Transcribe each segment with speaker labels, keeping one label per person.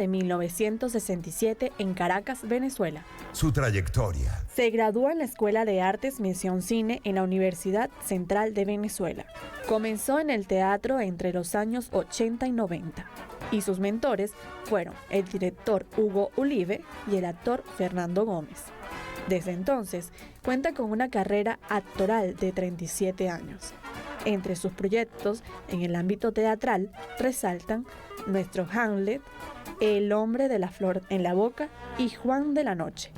Speaker 1: de 1967 en Caracas, Venezuela.
Speaker 2: Su trayectoria.
Speaker 1: Se graduó en la Escuela de Artes Mención Cine en la Universidad Central de Venezuela. Comenzó en el teatro entre los años 80 y 90, y sus mentores fueron el director Hugo Ulive y el actor Fernando Gómez. Desde entonces, cuenta con una carrera actoral de 37 años. Entre sus proyectos en el ámbito teatral resaltan Nuestro Hamlet, El hombre de la flor en la boca y Juan de la noche.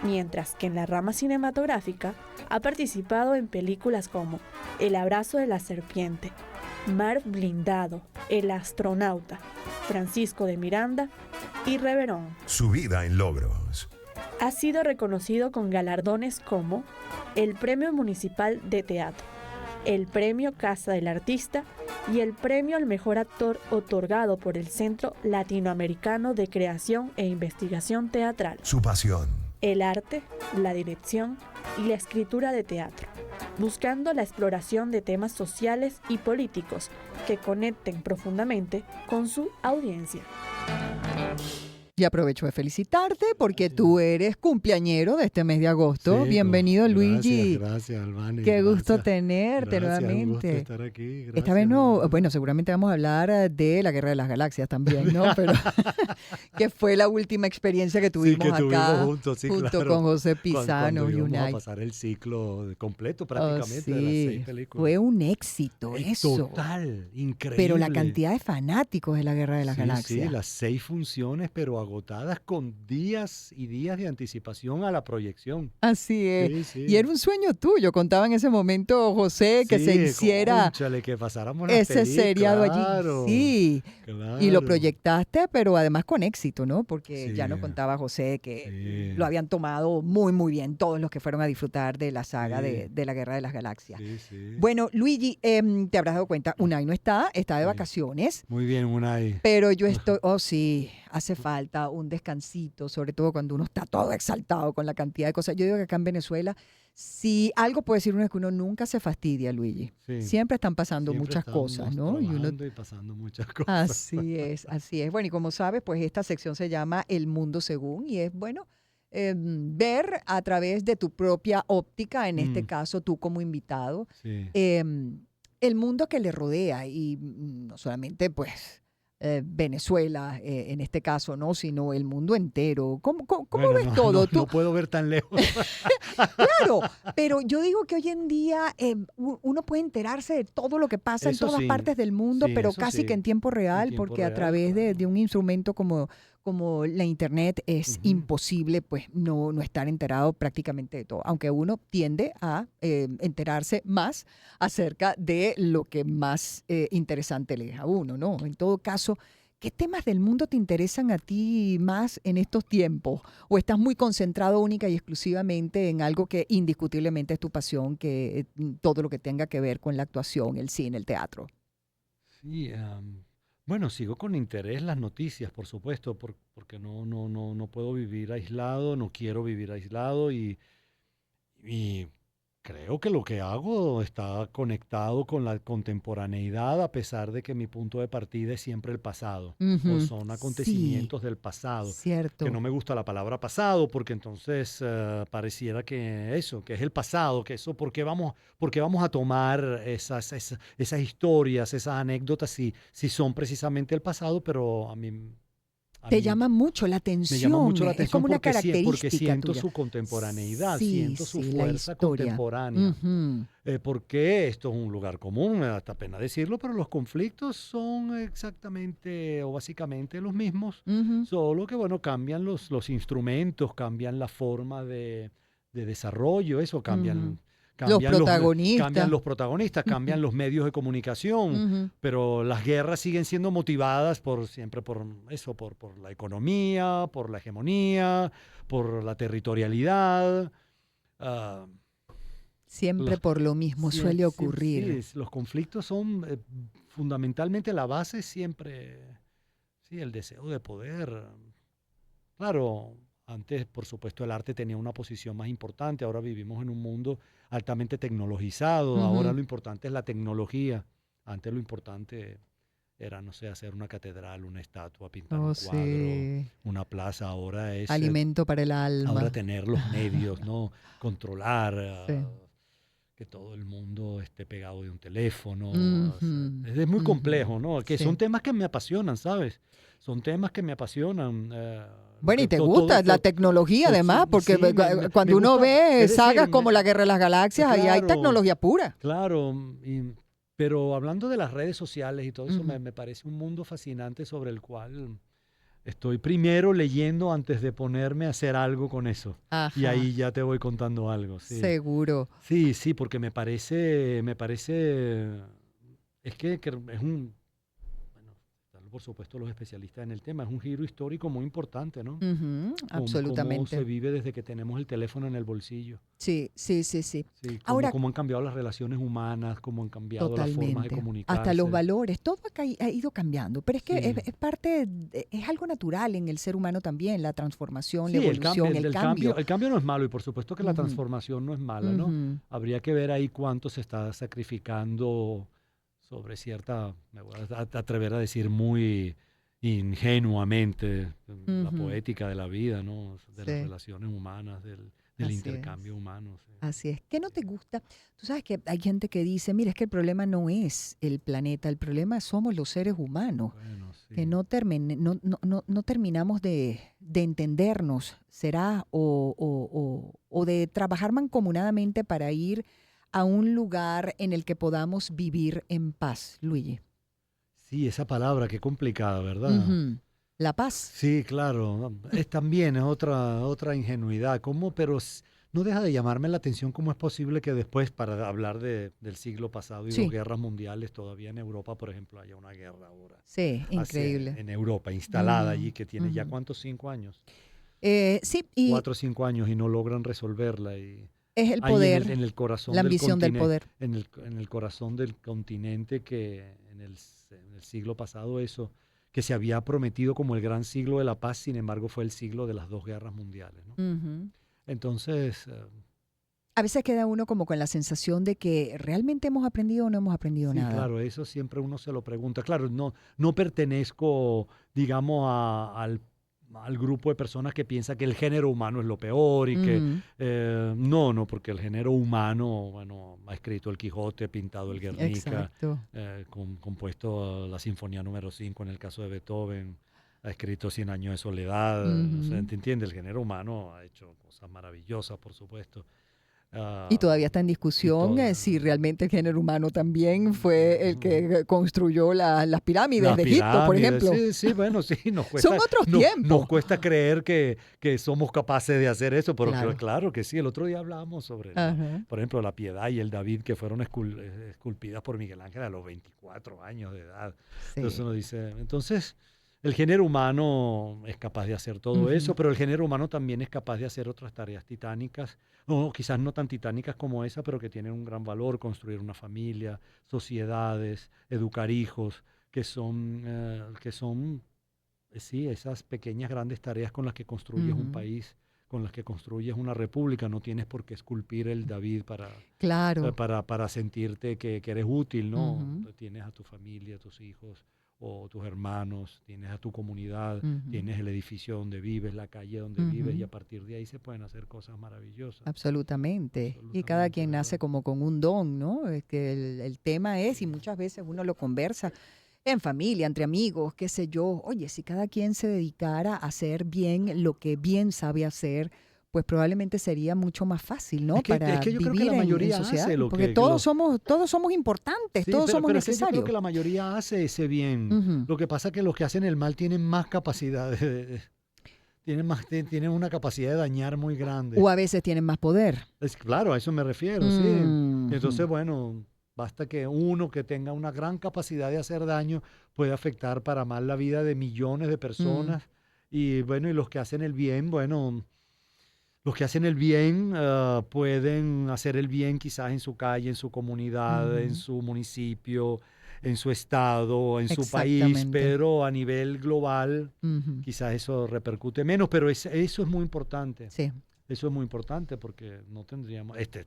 Speaker 1: Mientras que en la rama cinematográfica ha participado en películas como El abrazo de la serpiente, Mar blindado, El astronauta, Francisco de Miranda y Reverón.
Speaker 2: Su vida en logros.
Speaker 1: Ha sido reconocido con galardones como el Premio Municipal de Teatro, el Premio Casa del Artista y el Premio al Mejor Actor otorgado por el Centro Latinoamericano de Creación e Investigación Teatral.
Speaker 2: Su pasión.
Speaker 1: El arte, la dirección y la escritura de teatro, buscando la exploración de temas sociales y políticos que conecten profundamente con su audiencia.
Speaker 3: Y aprovecho de felicitarte porque tú eres cumpleañero de este mes de agosto.
Speaker 4: Sí,
Speaker 3: bienvenido, Luigi.
Speaker 4: Gracias, Albani.
Speaker 3: Qué gusto tenerte nuevamente.
Speaker 4: Un gusto estar aquí. Gracias,
Speaker 3: Esta vez no, bueno, seguramente vamos a hablar de la Guerra de las Galaxias también, ¿no? Pero que fue la última experiencia que tuvimos acá
Speaker 4: juntos,
Speaker 3: junto con José Pisano
Speaker 4: y
Speaker 3: Unite.
Speaker 4: Vamos a pasar el ciclo completo prácticamente de las 6 películas.
Speaker 3: Fue un éxito eso.
Speaker 4: Total, increíble.
Speaker 3: Pero la cantidad de fanáticos de la Guerra de las Galaxias.
Speaker 4: Sí, las 6 funciones, pero agotadas con días y días de anticipación a la proyección.
Speaker 3: Así es.
Speaker 4: Sí, sí.
Speaker 3: Y era un sueño tuyo, contaba en ese momento José, que se hiciera
Speaker 4: cónchale, que pasáramos las
Speaker 3: ese seriado
Speaker 4: claro,
Speaker 3: allí. Sí.
Speaker 4: Claro.
Speaker 3: Y lo proyectaste, pero además con éxito, ¿no? Porque
Speaker 4: Sí.
Speaker 3: ya nos contaba José que lo habían tomado muy, muy bien todos los que fueron a disfrutar de la saga de la Guerra de las Galaxias.
Speaker 4: Sí, sí.
Speaker 3: Bueno, Luigi, te habrás dado cuenta, Unai no está de vacaciones.
Speaker 4: Muy bien, Unai.
Speaker 3: Pero yo estoy, sí, hace falta un descansito, sobre todo cuando uno está todo exaltado con la cantidad de cosas. Yo digo que acá en Venezuela, si algo puede decir uno es que uno nunca se fastidia, Luigi.
Speaker 4: Sí.
Speaker 3: Siempre están pasando
Speaker 4: Siempre
Speaker 3: muchas cosas, ¿no?
Speaker 4: Y pasando muchas cosas.
Speaker 3: Así es, así es. Bueno, y como sabes, pues esta sección se llama El Mundo Según y es, bueno, ver a través de tu propia óptica, en este caso tú como invitado,
Speaker 4: Sí.
Speaker 3: el mundo que le rodea y no solamente pues Venezuela en este caso, ¿no? Sino el mundo entero. ¿Cómo
Speaker 4: Bueno,
Speaker 3: ves todo?
Speaker 4: No puedo ver tan lejos.
Speaker 3: Claro, pero yo digo que hoy en día uno puede enterarse de todo lo que pasa
Speaker 4: Eso
Speaker 3: en todas
Speaker 4: sí,
Speaker 3: partes del mundo,
Speaker 4: sí,
Speaker 3: pero
Speaker 4: eso
Speaker 3: casi
Speaker 4: sí.
Speaker 3: que en tiempo real,
Speaker 4: En tiempo
Speaker 3: porque a
Speaker 4: real,
Speaker 3: través
Speaker 4: claro.
Speaker 3: de un instrumento como la internet es imposible pues no estar enterado prácticamente de todo, aunque uno tiende a enterarse más acerca de lo que más interesante le es a uno, ¿no? En todo caso, ¿qué temas del mundo te interesan a ti más en estos tiempos? ¿O estás muy concentrado única y exclusivamente en algo que indiscutiblemente es tu pasión, que todo lo que tenga que ver con la actuación, el cine, el teatro?
Speaker 4: Sí, bueno, sigo con interés las noticias, por supuesto, porque no puedo vivir aislado, no quiero vivir aislado y creo que lo que hago está conectado con la contemporaneidad, a pesar de que mi punto de partida es siempre el pasado, o son
Speaker 3: Sí,
Speaker 4: acontecimientos del pasado.
Speaker 3: cierto.
Speaker 4: Que no me gusta la palabra pasado, porque entonces pareciera que eso, que es el pasado, que eso, ¿por qué vamos a tomar esas historias, esas anécdotas, si son precisamente el pasado? Pero a
Speaker 3: Te
Speaker 4: mí
Speaker 3: llama mucho la
Speaker 4: me llama mucho la
Speaker 3: atención, es
Speaker 4: atención
Speaker 3: como una
Speaker 4: porque
Speaker 3: característica
Speaker 4: siento
Speaker 3: tuya.
Speaker 4: su contemporaneidad,
Speaker 3: Sí,
Speaker 4: siento su
Speaker 3: sí, la
Speaker 4: fuerza
Speaker 3: historia.
Speaker 4: contemporánea.
Speaker 3: Ujú.
Speaker 4: Porque esto es un lugar común, me da hasta pena decirlo, pero los conflictos son exactamente o básicamente los mismos,
Speaker 3: Ujú.
Speaker 4: solo que, bueno, cambian los instrumentos, cambian la forma de desarrollo, eso,
Speaker 3: Ujú.
Speaker 4: cambian,
Speaker 3: Los
Speaker 4: cambian
Speaker 3: protagonistas.
Speaker 4: los protagonistas, cambian los medios de comunicación,
Speaker 3: Ujú.
Speaker 4: pero las guerras siguen siendo motivadas siempre por eso, por la economía, por la hegemonía, por la territorialidad. ah,
Speaker 3: Siempre
Speaker 4: los,
Speaker 3: por lo mismo suele ocurrir.
Speaker 4: sí, los conflictos son fundamentalmente la base siempre, sí, el deseo de poder. Claro, antes, por supuesto, el arte tenía una posición más importante, ahora vivimos en un mundo altamente tecnologizado, ahora
Speaker 3: Ujú.
Speaker 4: lo importante es la tecnología, antes lo importante era, no sé, hacer una catedral, una estatua, pintar
Speaker 3: Oh,
Speaker 4: un cuadro,
Speaker 3: sí.
Speaker 4: una plaza. Ahora es
Speaker 3: Alimento para el
Speaker 4: ahora
Speaker 3: alma.
Speaker 4: tener los medios, ¿no? Controlar
Speaker 3: Sí.
Speaker 4: que todo el mundo esté pegado de un teléfono. O sea,
Speaker 3: Ujú,
Speaker 4: es muy
Speaker 3: ujú.
Speaker 4: complejo, ¿no? Que son
Speaker 3: Sí.
Speaker 4: temas que me apasionan, ¿sabes? Son temas que me apasionan. Lo
Speaker 3: Bueno, y
Speaker 4: que
Speaker 3: te gusta la tecnología además, porque
Speaker 4: sí, me
Speaker 3: cuando uno
Speaker 4: gusta,
Speaker 3: ve
Speaker 4: es decir,
Speaker 3: sagas como La Guerra de las Galaxias, ahí hay
Speaker 4: claro,
Speaker 3: tecnología pura.
Speaker 4: claro, pero hablando de las redes sociales y todo eso,
Speaker 3: Ujú.
Speaker 4: me parece un mundo fascinante sobre el cual estoy primero leyendo antes de ponerme a hacer algo con eso. Y
Speaker 3: Ajá,
Speaker 4: ahí ya te voy contando algo, sí.
Speaker 3: seguro.
Speaker 4: Sí, sí, porque es que es bueno, están por supuesto los especialistas en el tema, es un giro histórico muy importante, ¿no?
Speaker 3: Ujú,
Speaker 4: Cómo se
Speaker 3: absolutamente.
Speaker 4: vive desde que tenemos el teléfono en el bolsillo.
Speaker 3: Sí, sí, sí, sí.
Speaker 4: Sí,
Speaker 3: Ahora,
Speaker 4: cómo han cambiado las relaciones humanas, cómo han cambiado las formas de
Speaker 3: totalmente. Hasta los
Speaker 4: comunicarse.
Speaker 3: valores, todo ha ido cambiando, pero es que
Speaker 4: Sí,
Speaker 3: es parte, es algo natural en el ser humano también, la transformación, la
Speaker 4: sí,
Speaker 3: evolución, el cambio.
Speaker 4: el cambio no es malo y por supuesto que la
Speaker 3: Ujú,
Speaker 4: transformación no es mala, ¿no?
Speaker 3: ujú,
Speaker 4: Habría que ver ahí cuánto se está sacrificando sobre cierta, me voy a atrever a decir muy ingenuamente, la
Speaker 3: ujú.
Speaker 4: poética de la vida, ¿no? De las
Speaker 3: Sí,
Speaker 4: relaciones humanas, del
Speaker 3: así es.
Speaker 4: intercambio humano. Sí.
Speaker 3: Así es. ¿Qué no te gusta? Tú sabes que hay gente que dice, mira, es que el problema no es el planeta, el problema somos los seres humanos,
Speaker 4: Bueno,
Speaker 3: que
Speaker 4: sí.
Speaker 3: no terminamos de entendernos, será, o de trabajar mancomunadamente para ir a un lugar en el que podamos vivir en paz, Luigi.
Speaker 4: Sí, esa palabra, qué complicada, ¿verdad?
Speaker 3: Ujú. La paz.
Speaker 4: Sí, claro, ¿no? Es también es otra ingenuidad. ¿Cómo? Pero no deja de llamarme la atención cómo es posible que después, para hablar del siglo pasado y dos
Speaker 3: Sí,
Speaker 4: guerras mundiales, todavía en Europa, por ejemplo, haya una guerra ahora.
Speaker 3: sí, increíble.
Speaker 4: En Europa, instalada allí,
Speaker 3: Ujú,
Speaker 4: que tiene ya
Speaker 3: ujú.
Speaker 4: ¿cuántos? 5 años.
Speaker 3: Sí, y
Speaker 4: 4 o 5 años y no logran resolverla. Y
Speaker 3: es el
Speaker 4: ahí
Speaker 3: poder,
Speaker 4: en el corazón
Speaker 3: la
Speaker 4: del
Speaker 3: ambición del
Speaker 4: continente,
Speaker 3: poder.
Speaker 4: en el corazón del continente que en el siglo pasado eso, que se había prometido como el gran siglo de la paz, sin embargo fue el siglo de las dos guerras mundiales, ¿no?
Speaker 3: Ujú.
Speaker 4: Entonces,
Speaker 3: A veces queda uno como con la sensación de que realmente hemos aprendido o no hemos aprendido
Speaker 4: sí,
Speaker 3: nada.
Speaker 4: claro, eso siempre uno se lo pregunta. Claro, no pertenezco, digamos, al grupo de personas que piensa que el género humano es lo peor y que
Speaker 3: Ujú.
Speaker 4: no, porque el género humano, bueno, ha escrito el Quijote, pintado el Guernica,
Speaker 3: Exacto.
Speaker 4: compuesto la Sinfonía número 5 en el caso de Beethoven, ha escrito Cien años de soledad, o sea,
Speaker 3: Ujú.
Speaker 4: ¿te entiendes? El género humano ha hecho cosas maravillosas, por supuesto.
Speaker 3: Y
Speaker 4: ah,
Speaker 3: todavía está en
Speaker 4: y
Speaker 3: discusión
Speaker 4: todo.
Speaker 3: si realmente el género humano también fue el que construyó las pirámides
Speaker 4: Las
Speaker 3: de Egipto, por
Speaker 4: pirámides,
Speaker 3: ejemplo.
Speaker 4: sí, sí, bueno, sí,
Speaker 3: Son otros
Speaker 4: nos
Speaker 3: tiempos.
Speaker 4: cuesta creer que somos capaces de hacer eso, pero
Speaker 3: Claro.
Speaker 4: claro que sí. El otro día hablábamos sobre,
Speaker 3: Ajá.
Speaker 4: por ejemplo, la Piedad y el David, que fueron esculpidas por Miguel Ángel a los 24 años de edad. Entonces
Speaker 3: Sí.
Speaker 4: uno dice, entonces el género humano es capaz de hacer todo
Speaker 3: Ujú.
Speaker 4: eso, pero el género humano también es capaz de hacer otras tareas titánicas, o quizás no tan titánicas como esa, pero que tienen un gran valor, construir una familia, sociedades, educar hijos que son, sí, esas pequeñas, grandes tareas con las que construyes un
Speaker 3: Ujú.
Speaker 4: país, con las que construyes una república. No tienes por qué esculpir el David
Speaker 3: Claro.
Speaker 4: para sentirte que eres útil, ¿no?
Speaker 3: Ujú.
Speaker 4: Tienes a tu familia, a tus hijos o tus hermanos, tienes a tu comunidad,
Speaker 3: Ujú.
Speaker 4: tienes el edificio donde vives, la calle donde vives, y
Speaker 3: Ujú.
Speaker 4: a partir de ahí se pueden hacer cosas maravillosas.
Speaker 3: Absolutamente. Y cada
Speaker 4: Absolutamente,
Speaker 3: quien nace
Speaker 4: ¿verdad?
Speaker 3: como con un don, ¿no? Es que el tema es, y muchas veces uno lo conversa en familia, entre amigos, qué sé yo. Oye, si cada quien se dedicara a hacer bien lo que bien sabe hacer, pues probablemente sería mucho más fácil, ¿no?
Speaker 4: Es
Speaker 3: Para
Speaker 4: que yo creo que
Speaker 3: vivir
Speaker 4: la
Speaker 3: en
Speaker 4: mayoría
Speaker 3: sociedad.
Speaker 4: hace
Speaker 3: Porque todos somos importantes,
Speaker 4: sí,
Speaker 3: todos somos
Speaker 4: pero es que yo creo que
Speaker 3: necesarios.
Speaker 4: la mayoría hace ese bien.
Speaker 3: Ujú.
Speaker 4: Lo que pasa es que los que hacen el mal tienen más capacidad tienen una capacidad de dañar muy grande.
Speaker 3: O a veces tienen más poder.
Speaker 4: Claro, a eso me refiero, sí.
Speaker 3: Ujú.
Speaker 4: Entonces, bueno, basta que uno que tenga una gran capacidad de hacer daño puede afectar para mal la vida de millones de
Speaker 3: Mm,
Speaker 4: personas. Y bueno, y los que hacen el bien, bueno, los que hacen el bien pueden hacer el bien quizás en su calle, en su comunidad, en
Speaker 3: ujú.
Speaker 4: su municipio, en su estado, en su país,
Speaker 3: Exactamente.
Speaker 4: pero a nivel global
Speaker 3: Ujú.
Speaker 4: quizás eso repercute menos, pero eso es muy importante.
Speaker 3: Sí.
Speaker 4: Eso es muy importante porque no tendríamos, esta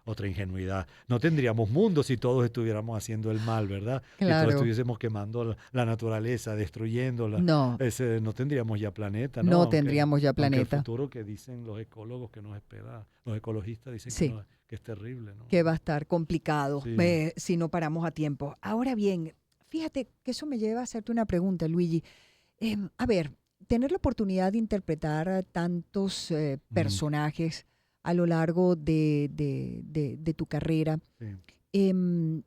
Speaker 4: otra ingenuidad, no tendríamos mundo si todos estuviéramos haciendo el mal, ¿verdad? Si todos
Speaker 3: Claro.
Speaker 4: estuviésemos quemando la naturaleza, destruyéndola.
Speaker 3: No,
Speaker 4: No tendríamos ya planeta, ¿no?
Speaker 3: no
Speaker 4: Aunque,
Speaker 3: tendríamos ya
Speaker 4: aunque el
Speaker 3: planeta.
Speaker 4: futuro que dicen los ecólogos que nos espera, los ecologistas dicen
Speaker 3: Sí.
Speaker 4: que es terrible, ¿no?
Speaker 3: Que va a estar complicado
Speaker 4: Sí.
Speaker 3: si no paramos a tiempo. Ahora bien, fíjate que eso me lleva a hacerte una pregunta, Luigi. A ver, tener la oportunidad de interpretar a tantos personajes a lo largo de tu carrera,
Speaker 4: Sí.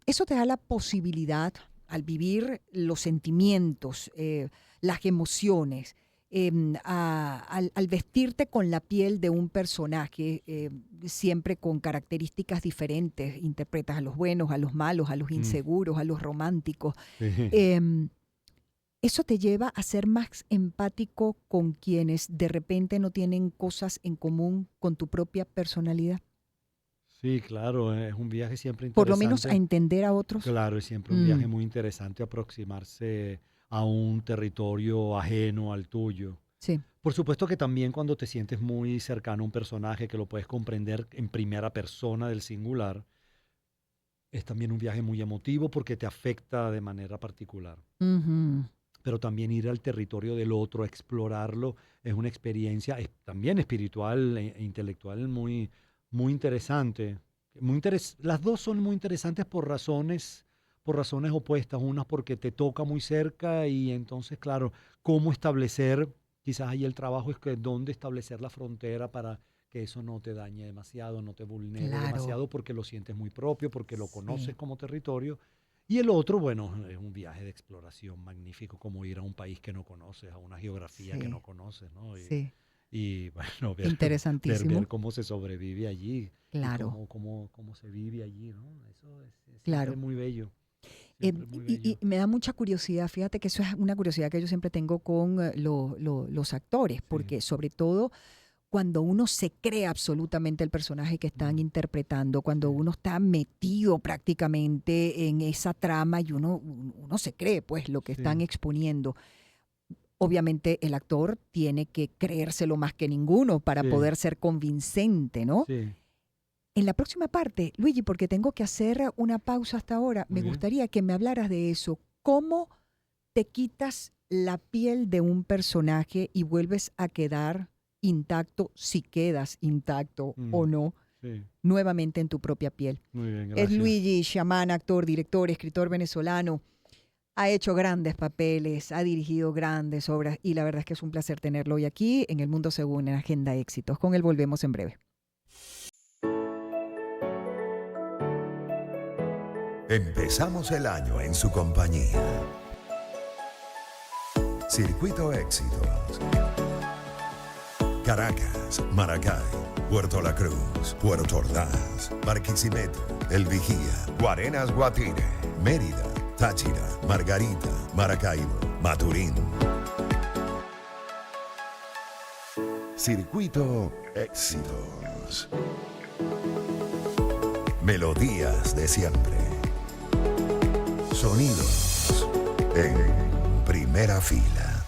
Speaker 3: eso te da la posibilidad, al vivir los sentimientos, las emociones, al vestirte con la piel de un personaje, siempre con características diferentes, interpretas a los buenos, a los malos, a los inseguros, a los románticos.
Speaker 4: Sí.
Speaker 3: ¿Eso te lleva a ser más empático con quienes de repente no tienen cosas en común con tu propia personalidad?
Speaker 4: Sí, claro, es un viaje siempre
Speaker 3: Por lo menos a
Speaker 4: interesante.
Speaker 3: entender a otros.
Speaker 4: Claro, es siempre un viaje
Speaker 3: Mm,
Speaker 4: muy interesante aproximarse a un territorio ajeno al tuyo.
Speaker 3: sí.
Speaker 4: Por supuesto que también cuando te sientes muy cercano a un personaje que lo puedes comprender en primera persona del singular, es también un viaje muy emotivo porque te afecta de manera particular.
Speaker 3: Ujú.
Speaker 4: Pero también ir al territorio del otro, a explorarlo, es una experiencia también espiritual e intelectual muy interesante. Las dos son muy interesantes por razones opuestas. Una porque te toca muy cerca y entonces, claro, cómo establecer, quizás ahí el trabajo es que dónde establecer la frontera para que eso no te dañe demasiado, no te vulnere
Speaker 3: Claro.
Speaker 4: demasiado porque lo sientes muy propio, porque lo conoces
Speaker 3: Sí.
Speaker 4: como territorio. Y el otro, bueno, es un viaje de exploración magnífico, como ir a un país que no conoces, a una geografía que
Speaker 3: Sí.
Speaker 4: no conoces, ¿no?
Speaker 3: Sí.
Speaker 4: Y bueno, ver
Speaker 3: Interesantísimo.
Speaker 4: cómo se sobrevive allí y
Speaker 3: Claro,
Speaker 4: cómo se vive allí, ¿no? Eso es siempre
Speaker 3: claro.
Speaker 4: muy bello,
Speaker 3: Eh,
Speaker 4: siempre muy
Speaker 3: y,
Speaker 4: bello.
Speaker 3: y me da mucha curiosidad, fíjate que eso es una curiosidad que yo siempre tengo con los actores,
Speaker 4: Sí.
Speaker 3: porque sobre todo cuando uno se cree absolutamente el personaje que están
Speaker 4: Mm,
Speaker 3: interpretando, cuando
Speaker 4: sí,
Speaker 3: uno está metido prácticamente en esa trama y uno se cree pues lo que están
Speaker 4: sí,
Speaker 3: exponiendo. Obviamente el actor tiene que creérselo más que ninguno para
Speaker 4: sí,
Speaker 3: poder ser convincente, ¿no?
Speaker 4: sí,
Speaker 3: En la próxima parte, Luigi, porque tengo que hacer una pausa hasta ahora, me
Speaker 4: muy bien.
Speaker 3: gustaría que me hablaras de eso. ¿Cómo te quitas la piel de un personaje y vuelves a quedar intacto, si quedas intacto o
Speaker 4: Mm,
Speaker 3: no,
Speaker 4: sí,
Speaker 3: nuevamente en tu propia piel?
Speaker 4: muy bien,
Speaker 3: Es
Speaker 4: gracias.
Speaker 3: Luigi Chamán, actor, director, escritor venezolano. Ha hecho grandes papeles, ha dirigido grandes obras y la verdad es que es un placer tenerlo hoy aquí en El Mundo Según en Agenda Éxitos. Con él volvemos en breve.
Speaker 2: Empezamos el año en su compañía. Circuito Éxitos. Caracas, Maracay, Puerto La Cruz, Puerto Ordaz, Barquisimeto, El Vigía, Guarenas Guatire, Mérida, Táchira, Margarita, Maracaibo, Maturín. Circuito Éxitos. Melodías de siempre. Sonidos en primera fila.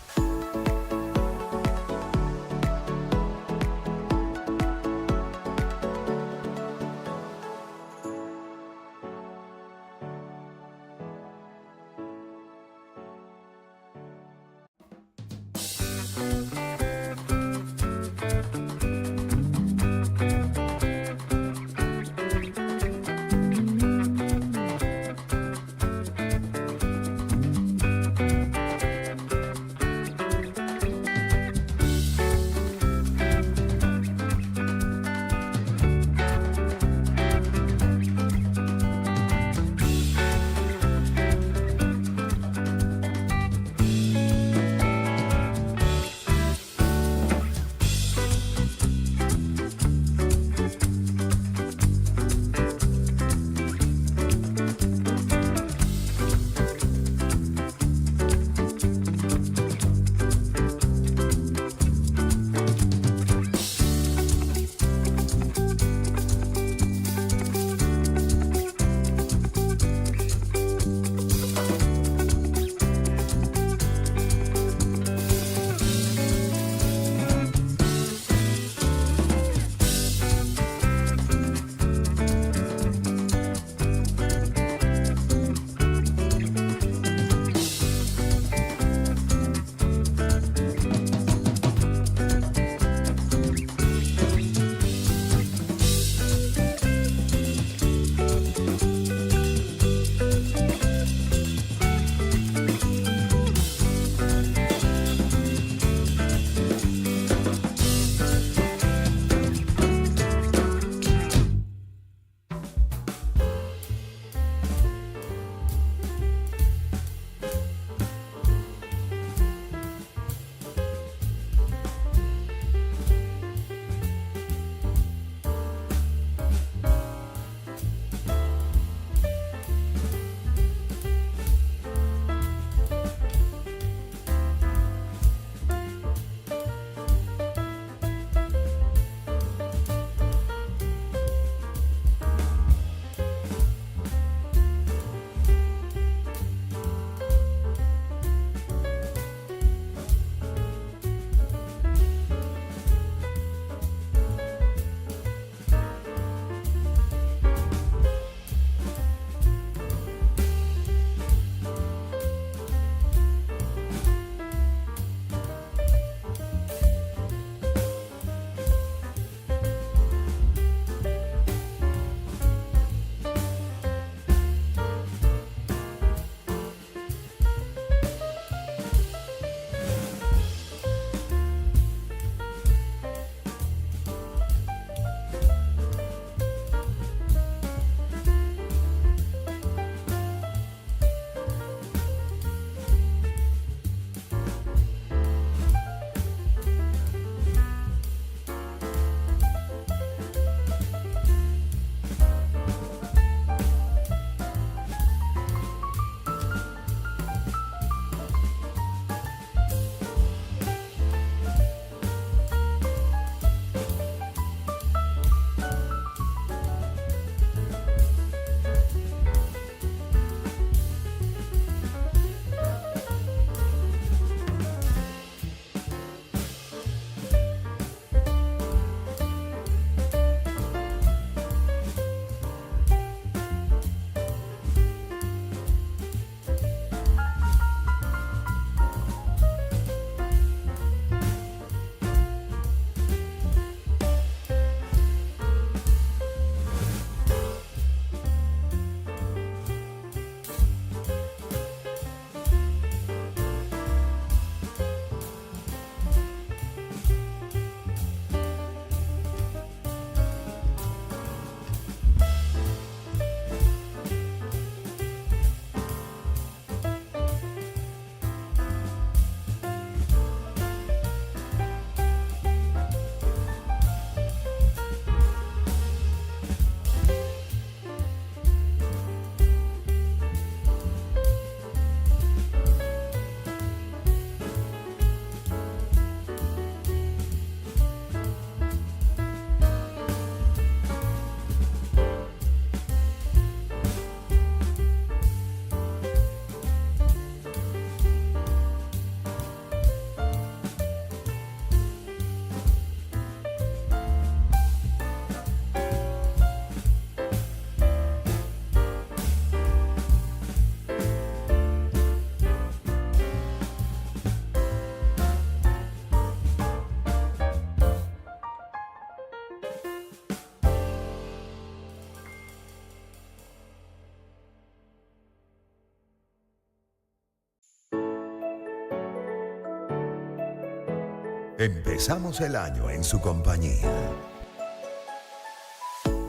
Speaker 2: Empezamos el año en su compañía.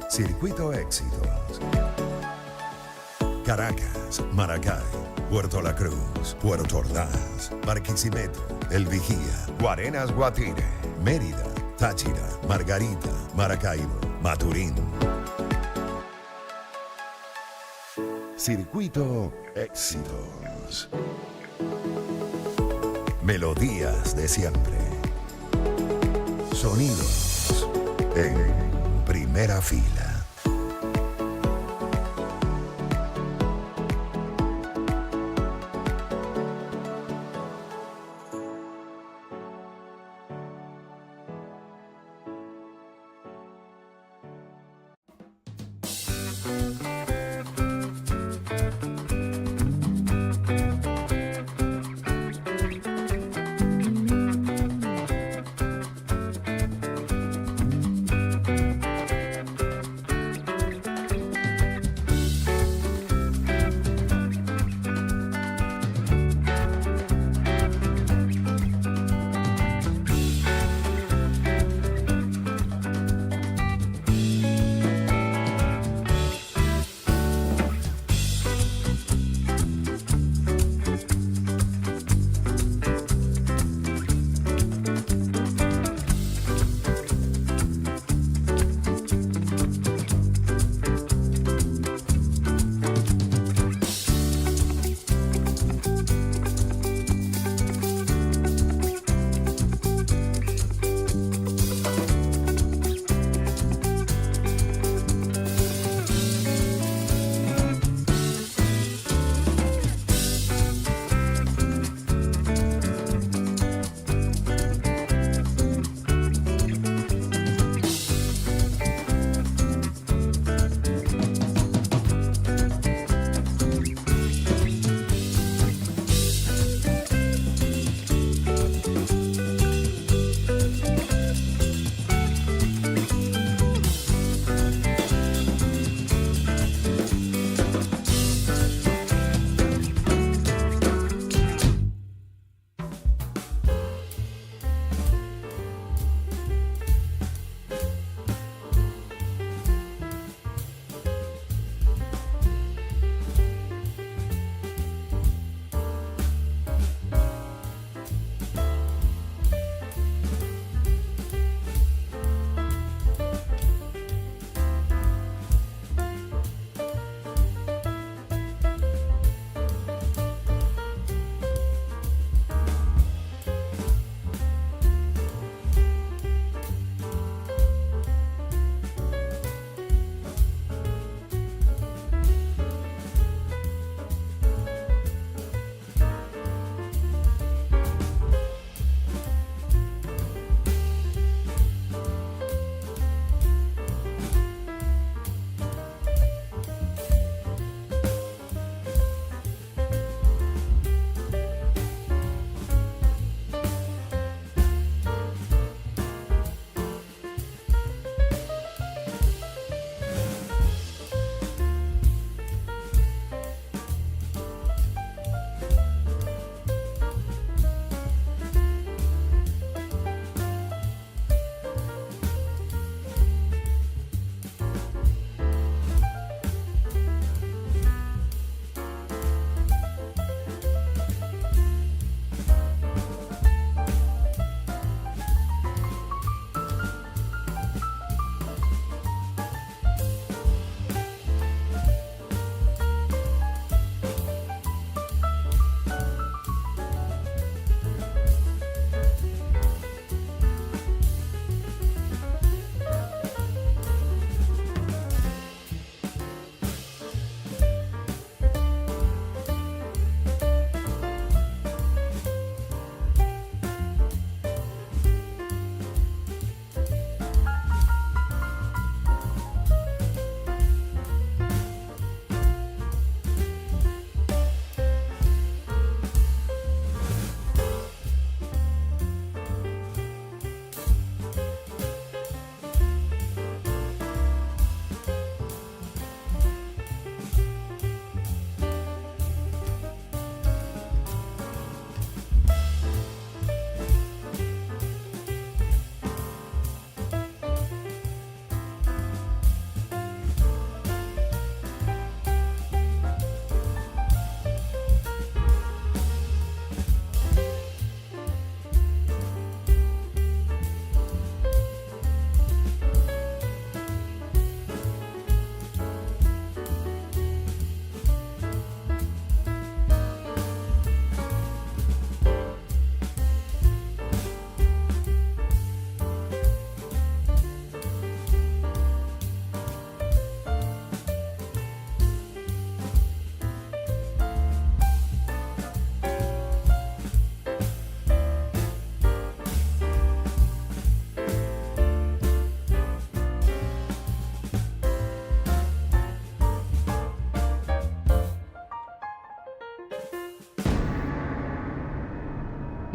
Speaker 2: Circuito Éxitos. Caracas, Maracay, Puerto La Cruz, Puerto Ordaz, Barquisimeto, El Vigía, Guarenas Guatire, Mérida, Táchira, Margarita, Maracaibo, Maturín. Circuito Éxitos. Melodías de siempre. Sonidos en primera fila.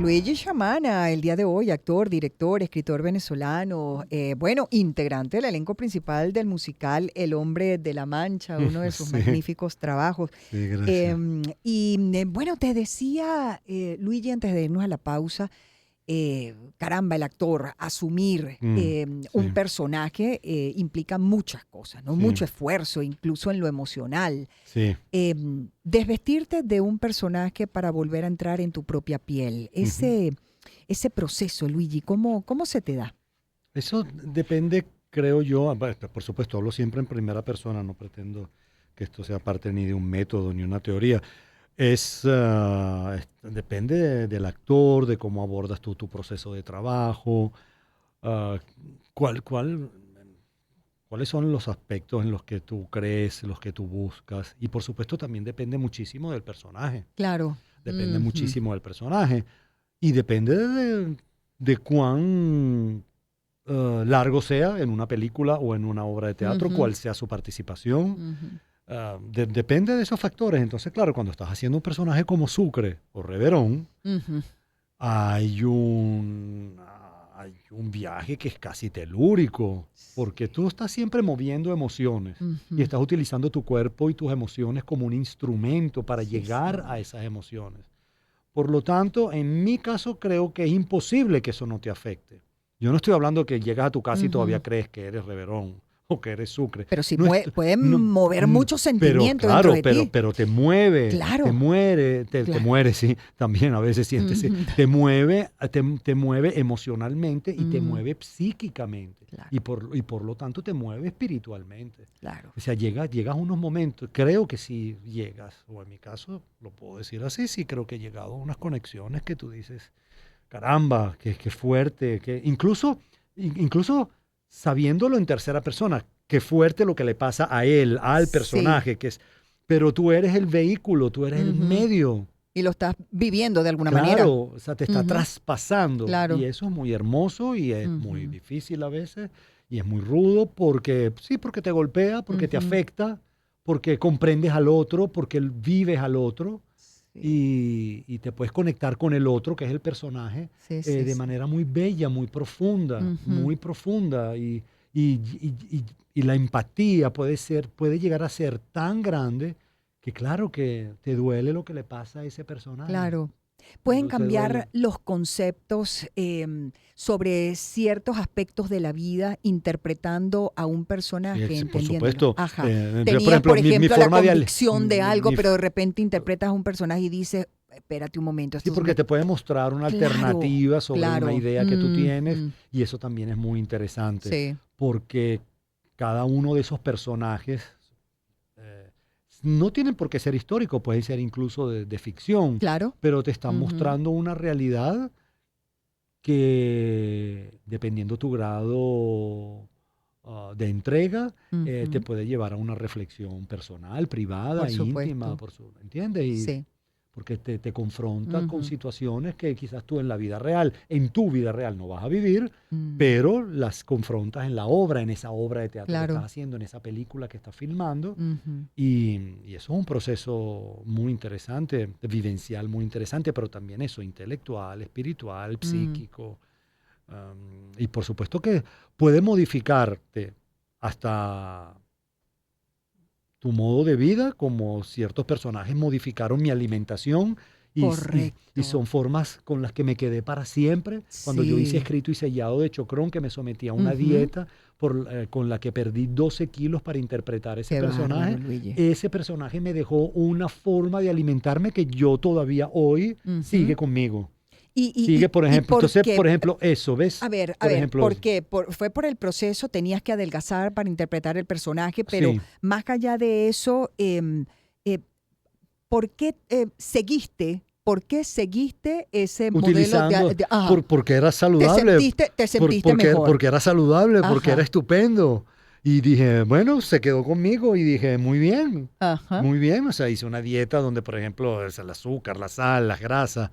Speaker 3: Luigi Chamana, el día de hoy, actor, director, escritor venezolano, bueno, integrante del elenco principal del musical El Hombre de la Mancha, uno de sus
Speaker 4: Sí,
Speaker 3: magníficos trabajos.
Speaker 4: sí, gracias.
Speaker 3: Bueno, te decía, Luigi, antes de irnos a la pausa, caramba, el actor, asumir un
Speaker 4: Sí,
Speaker 3: personaje implica muchas cosas, ¿no?
Speaker 4: sí,
Speaker 3: Mucho esfuerzo, incluso en lo emocional.
Speaker 4: sí.
Speaker 3: Desvestirte de un personaje para volver a entrar en tu propia piel,
Speaker 4: Ujú.
Speaker 3: ese proceso, Luigi, ¿cómo se te da?
Speaker 4: Eso depende, creo yo, por supuesto, hablo siempre en primera persona, no pretendo que esto sea parte ni de un método ni una teoría. Depende del actor, de cómo abordas tú tu proceso de trabajo, ah, cuál, cuál, cuáles son los aspectos en los que tú crees, los que tú buscas. Y por supuesto también depende muchísimo del personaje.
Speaker 3: Claro.
Speaker 4: Depende
Speaker 3: Ujú,
Speaker 4: muchísimo del personaje. Y depende de cuán largo sea en una película o en una obra de teatro,
Speaker 3: ujú,
Speaker 4: cuál sea su participación.
Speaker 3: ujú.
Speaker 4: Depende de esos factores. Entonces, claro, cuando estás haciendo un personaje como Sucre o Reverón,
Speaker 3: Ujú,
Speaker 4: hay un viaje que es casi telúrico, porque tú estás siempre moviendo emociones y
Speaker 3: ujú.
Speaker 4: estás utilizando tu cuerpo y tus emociones como un instrumento para
Speaker 3: Sí,
Speaker 4: llegar a
Speaker 3: señor.
Speaker 4: esas emociones. Por lo tanto, en mi caso creo que es imposible que eso no te afecte. Yo no estoy hablando que llegas a tu casa y todavía
Speaker 3: Ujú.
Speaker 4: crees que eres Reverón o que eres Sucre.
Speaker 3: Pero sí
Speaker 4: No
Speaker 3: pueden
Speaker 4: no,
Speaker 3: mover muchos
Speaker 4: pero
Speaker 3: sentimientos dentro
Speaker 4: claro,
Speaker 3: de ti.
Speaker 4: pero te mueve, te
Speaker 3: Claro,
Speaker 4: muere, te
Speaker 3: claro.
Speaker 4: muere, sí, también a veces sientes, sí,
Speaker 3: Ujú,
Speaker 4: te mueve emocionalmente y te
Speaker 3: ujú.
Speaker 4: mueve psíquicamente
Speaker 3: Claro,
Speaker 4: y por lo tanto te mueve espiritualmente.
Speaker 3: claro.
Speaker 4: O sea, llegas a unos momentos, creo que si llegas, o en mi caso, lo puedo decir así, sí creo que he llegado a unas conexiones que tú dices, caramba, qué fuerte, que incluso sabiéndolo en tercera persona, qué fuerte lo que le pasa a él, al
Speaker 3: Sí.
Speaker 4: personaje, pero tú eres el vehículo, tú eres el
Speaker 3: Ujú.
Speaker 4: medio.
Speaker 3: Y lo estás viviendo de alguna manera.
Speaker 4: Claro, o sea, te está
Speaker 3: Ujú,
Speaker 4: traspasando y
Speaker 3: claro.
Speaker 4: eso es muy hermoso y es muy
Speaker 3: Ujú,
Speaker 4: difícil a veces y es muy rudo porque, sí, porque te golpea, porque te
Speaker 3: ujú.
Speaker 4: afecta, porque comprendes al otro, porque vives al otro
Speaker 3: Sí,
Speaker 4: y te puedes conectar con el otro, que es el personaje,
Speaker 3: sí, sí,
Speaker 4: de
Speaker 3: sí.
Speaker 4: manera muy bella,
Speaker 3: Ujú.
Speaker 4: muy profunda y la empatía puede llegar a ser tan grande que claro que te duele lo que le pasa a ese personaje.
Speaker 3: Claro. Pueden
Speaker 4: Te duele.
Speaker 3: cambiar los conceptos sobre ciertos aspectos de la vida interpretando a un
Speaker 4: Sí,
Speaker 3: personaje,
Speaker 4: sí, por
Speaker 3: entendiéndolo.
Speaker 4: supuesto.
Speaker 3: Ajá.
Speaker 4: Por
Speaker 3: Tenías,
Speaker 4: ejemplo,
Speaker 3: por
Speaker 4: mi
Speaker 3: ejemplo, la
Speaker 4: forma
Speaker 3: convicción de algo,
Speaker 4: mi
Speaker 3: pero de repente interpretas a un personaje y dices, espérate un momento,
Speaker 4: sí, porque te puede mostrar una
Speaker 3: Claro,
Speaker 4: alternativa sobre una
Speaker 3: claro.
Speaker 4: idea que tú tienes
Speaker 3: Ujú.
Speaker 4: y eso también es muy interesante
Speaker 3: Sí,
Speaker 4: porque cada uno de esos personajes eh, no tienen por qué ser históricos, pueden ser incluso de ficción,
Speaker 3: claro.
Speaker 4: pero te están
Speaker 3: Ujú,
Speaker 4: mostrando una realidad que dependiendo tu grado de entrega, te
Speaker 3: ujú.
Speaker 4: puede llevar a una reflexión personal,
Speaker 3: Por
Speaker 4: privada, íntima,
Speaker 3: supuesto.
Speaker 4: ¿entiendes?
Speaker 3: Sí.
Speaker 4: Porque te confronta con
Speaker 3: Ujú.
Speaker 4: situaciones que quizás tú en la vida real, en tu vida real no vas a vivir,
Speaker 3: Mm,
Speaker 4: pero las confrontas en la obra, en esa obra de teatro que estás
Speaker 3: claro.
Speaker 4: haciendo, en esa película que estás filmando.
Speaker 3: Ujú.
Speaker 4: Y eso es un proceso muy interesante, vivencial muy interesante, pero también eso, intelectual, espiritual,
Speaker 3: Mm,
Speaker 4: psíquico. Y por supuesto que puede modificarte hasta tu modo de vida, como ciertos personajes modificaron mi alimentación y
Speaker 3: correcto.
Speaker 4: son formas con las que me quedé para siempre. Cuando yo hice
Speaker 3: Sí.
Speaker 4: escrito y sellado de Chocrón, que me sometí a una
Speaker 3: Ujú.
Speaker 4: dieta con la que perdí 12 kilos para interpretar
Speaker 3: Qué bárbaro, Luigi.
Speaker 4: ese personaje me dejó una forma de alimentarme que yo todavía hoy
Speaker 3: Ujú.
Speaker 4: sigue conmigo.
Speaker 3: Y, y,
Speaker 4: Sigue,
Speaker 3: y,
Speaker 4: por
Speaker 3: y
Speaker 4: ejemplo. Entonces,
Speaker 3: porque,
Speaker 4: por ejemplo, eso, ¿ves?
Speaker 3: a
Speaker 4: Por
Speaker 3: ver,
Speaker 4: ejemplo,
Speaker 3: ¿por qué? Fue por el proceso, tenías que adelgazar para interpretar el personaje, pero
Speaker 4: sí.
Speaker 3: más allá de eso, eh, ¿por qué seguiste? ¿Por qué seguiste ese modelo
Speaker 4: Utilizando,
Speaker 3: ajá,
Speaker 4: porque era saludable,
Speaker 3: te sentiste mejor?
Speaker 4: porque era saludable, porque era
Speaker 3: Ajá,
Speaker 4: estupendo. Y dije, bueno, se quedó conmigo y dije,
Speaker 3: ajá,
Speaker 4: muy bien. O sea, hice una dieta donde, por ejemplo, es el azúcar, la sal, las grasas.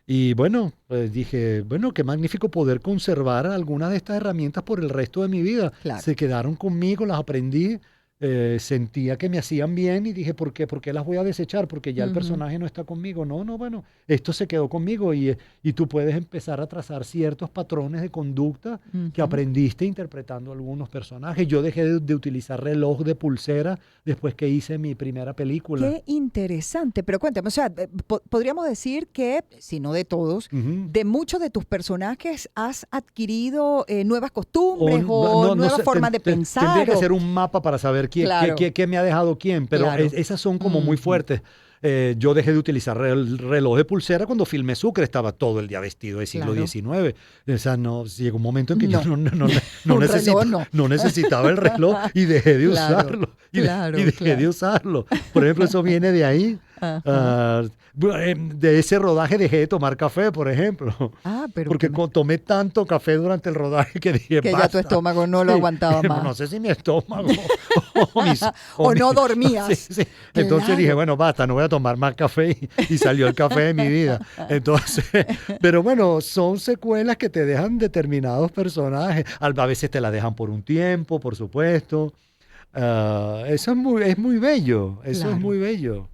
Speaker 4: Y bueno, pues dije, bueno, qué magnífico poder conservar algunas de estas herramientas por el resto de mi vida.
Speaker 3: claro.
Speaker 4: Se quedaron conmigo, las aprendí sentía que me hacían bien y dije, ¿por qué? ¿Por qué las voy a desechar? Porque ya el personaje no está conmigo. No, no, bueno, esto se quedó conmigo y tú puedes empezar a trazar ciertos patrones de conducta que aprendiste interpretando algunos personajes. Yo dejé de utilizar reloj de pulsera después que hice mi primera película.
Speaker 3: Qué interesante, pero cuéntame, o sea, podríamos decir que, si no de todos,
Speaker 4: Ujú.
Speaker 3: de muchos de tus personajes has adquirido nuevas costumbres
Speaker 4: no,
Speaker 3: o
Speaker 4: no
Speaker 3: nuevas
Speaker 4: sé,
Speaker 3: formas de
Speaker 4: tendría
Speaker 3: pensar.
Speaker 4: que hacer un mapa para saber
Speaker 3: Claro.
Speaker 4: qué me ha dejado quién, pero
Speaker 3: Claro.
Speaker 4: esas son como muy fuertes. Yo dejé de utilizar el reloj de pulsera cuando filmé Sucre, estaba todo el día vestido de siglo
Speaker 3: Claro.
Speaker 4: XIX. O sea, no, llegó un momento en que yo
Speaker 3: No.
Speaker 4: no
Speaker 3: Un
Speaker 4: necesitaba,
Speaker 3: reloj, no.
Speaker 4: no necesitaba el reloj y dejé de
Speaker 3: Claro,
Speaker 4: usarlo.
Speaker 3: claro,
Speaker 4: Y dejé de
Speaker 3: claro.
Speaker 4: usarlo. Por ejemplo, eso viene de ahí.
Speaker 3: Ajá.
Speaker 4: De ese rodaje dejé de tomar café, por ejemplo.
Speaker 3: Pero
Speaker 4: Porque tomé tanto café durante el rodaje que dije,
Speaker 3: que ya tu
Speaker 4: basta.
Speaker 3: estómago no lo
Speaker 4: Sí,
Speaker 3: aguantaba más.
Speaker 4: No sé si mi estómago
Speaker 3: O no dormías.
Speaker 4: Sí, sí. Entonces
Speaker 3: Claro.
Speaker 4: dije, bueno, basta, no voy a tomar más café y salió el café de mi vida. Entonces, pero bueno, son secuelas que te dejan determinados personajes. A veces te la dejan por un tiempo, por supuesto. Eso es muy bello, eso es
Speaker 3: Claro.
Speaker 4: muy bello.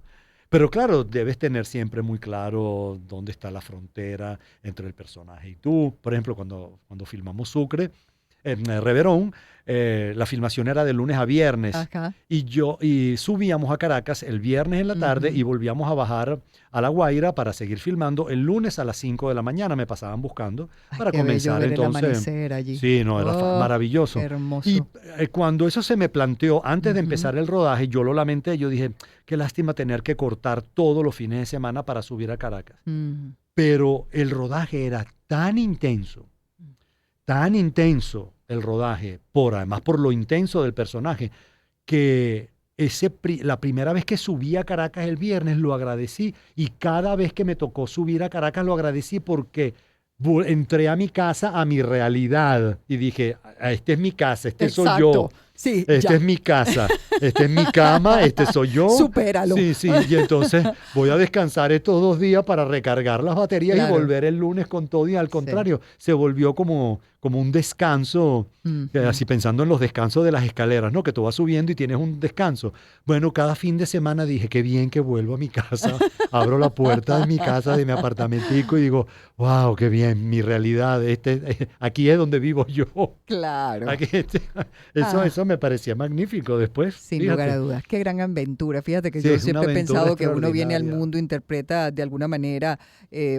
Speaker 4: Pero claro, debes tener siempre muy claro dónde está la frontera entre el personaje y tú. Por ejemplo, cuando filmamos Sucre, en Reverón, la filmación era de lunes a viernes
Speaker 3: Ajá.
Speaker 4: y subíamos a Caracas el viernes en la tarde
Speaker 3: Ujú.
Speaker 4: y volvíamos a bajar a La Guaira para seguir filmando el lunes a las 5 de la mañana. Me pasaban buscando
Speaker 3: Ay,
Speaker 4: para
Speaker 3: qué bello
Speaker 4: comenzar
Speaker 3: ver el
Speaker 4: entonces.
Speaker 3: amanecer allí.
Speaker 4: Sí, no, era
Speaker 3: Oh,
Speaker 4: maravilloso.
Speaker 3: hermoso.
Speaker 4: Y cuando eso se me planteó, antes de
Speaker 3: Ujú.
Speaker 4: empezar el rodaje, yo lo lamenté, yo dije, qué lástima tener que cortar todos los fines de semana para subir a Caracas. Pero el rodaje era tan intenso el rodaje, además por lo intenso del personaje, que la primera vez que subí a Caracas el viernes lo agradecí y cada vez que me tocó subir a Caracas lo agradecí porque entré a mi casa, a mi realidad y dije, esta es mi casa, este soy yo.
Speaker 3: Exacto. Sí,
Speaker 4: Esta
Speaker 3: ya.
Speaker 4: es mi casa, esta es mi cama, este soy yo.
Speaker 3: Supéralo.
Speaker 4: Sí, sí, y entonces voy a descansar estos 2 días para recargar las baterías
Speaker 3: Claro.
Speaker 4: y volver el lunes con todo y al
Speaker 3: Sí.
Speaker 4: contrario, se volvió como un descanso, así pensando en los descansos de las escaleras, ¿no? Que tú vas subiendo y tienes un descanso. Bueno, cada fin de semana dije, qué bien que vuelvo a mi casa, abro la puerta de mi casa, de mi apartamentico y digo, wow, qué bien, mi realidad, aquí es donde vivo yo.
Speaker 3: Claro.
Speaker 4: Aquí, eso me parecía magnífico después.
Speaker 3: Sin
Speaker 4: fíjate.
Speaker 3: lugar a dudas. Qué gran aventura. Fíjate que
Speaker 4: Sí,
Speaker 3: yo
Speaker 4: es una
Speaker 3: siempre he
Speaker 4: aventura
Speaker 3: pensado que uno viene al
Speaker 4: extraordinaria.
Speaker 3: mundo, interpreta de alguna manera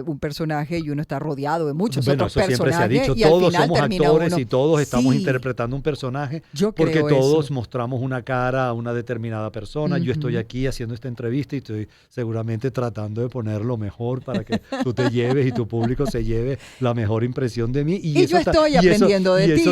Speaker 3: un personaje y uno está rodeado de muchos
Speaker 4: Bueno,
Speaker 3: otros
Speaker 4: eso siempre se ha
Speaker 3: personajes
Speaker 4: dicho,
Speaker 3: y al
Speaker 4: todos
Speaker 3: final
Speaker 4: somos
Speaker 3: termina
Speaker 4: actores
Speaker 3: uno.
Speaker 4: y todos estamos
Speaker 3: Sí,
Speaker 4: interpretando un personaje
Speaker 3: yo
Speaker 4: porque
Speaker 3: creo
Speaker 4: todos
Speaker 3: eso.
Speaker 4: mostramos una cara a una determinada persona. Yo estoy
Speaker 3: Ujú.
Speaker 4: aquí haciendo esta entrevista y estoy seguramente tratando de poner lo mejor para que tú te lleves y tu público se lleve la mejor impresión de mí.
Speaker 3: Y yo estoy aprendiendo de ti.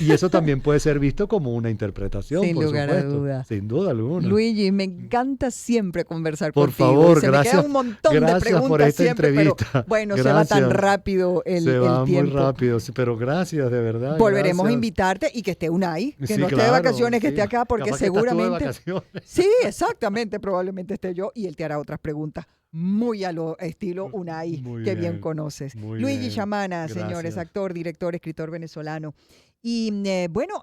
Speaker 4: Y eso también puede ser visto como una interpretación,
Speaker 3: Sin
Speaker 4: por
Speaker 3: lugar a
Speaker 4: supuesto.
Speaker 3: duda.
Speaker 4: Sin duda alguna.
Speaker 3: Luigi, me encanta siempre conversar
Speaker 4: Por
Speaker 3: contigo.
Speaker 4: favor,
Speaker 3: Se me
Speaker 4: gracias.
Speaker 3: quedan un montón de
Speaker 4: Gracias
Speaker 3: preguntas
Speaker 4: por esta
Speaker 3: siempre,
Speaker 4: entrevista.
Speaker 3: pero bueno, se va tan
Speaker 4: Gracias.
Speaker 3: rápido
Speaker 4: Se
Speaker 3: el
Speaker 4: va muy
Speaker 3: tiempo.
Speaker 4: rápido, sí, pero gracias, de verdad.
Speaker 3: Volveremos a
Speaker 4: gracias.
Speaker 3: invitarte y que esté Unai, que
Speaker 4: Sí,
Speaker 3: no esté de
Speaker 4: claro,
Speaker 3: vacaciones, que
Speaker 4: sí.
Speaker 3: esté acá, porque
Speaker 4: Capaz que estás tú de
Speaker 3: seguramente.
Speaker 4: vacaciones.
Speaker 3: Sí, exactamente, probablemente esté yo y él te hará otras preguntas muy a lo estilo Unai,
Speaker 4: Muy
Speaker 3: que bien
Speaker 4: bien,
Speaker 3: conoces.
Speaker 4: muy
Speaker 3: Luigi
Speaker 4: bien.
Speaker 3: Chamana, señores,
Speaker 4: Gracias.
Speaker 3: actor, director, escritor venezolano. Y bueno,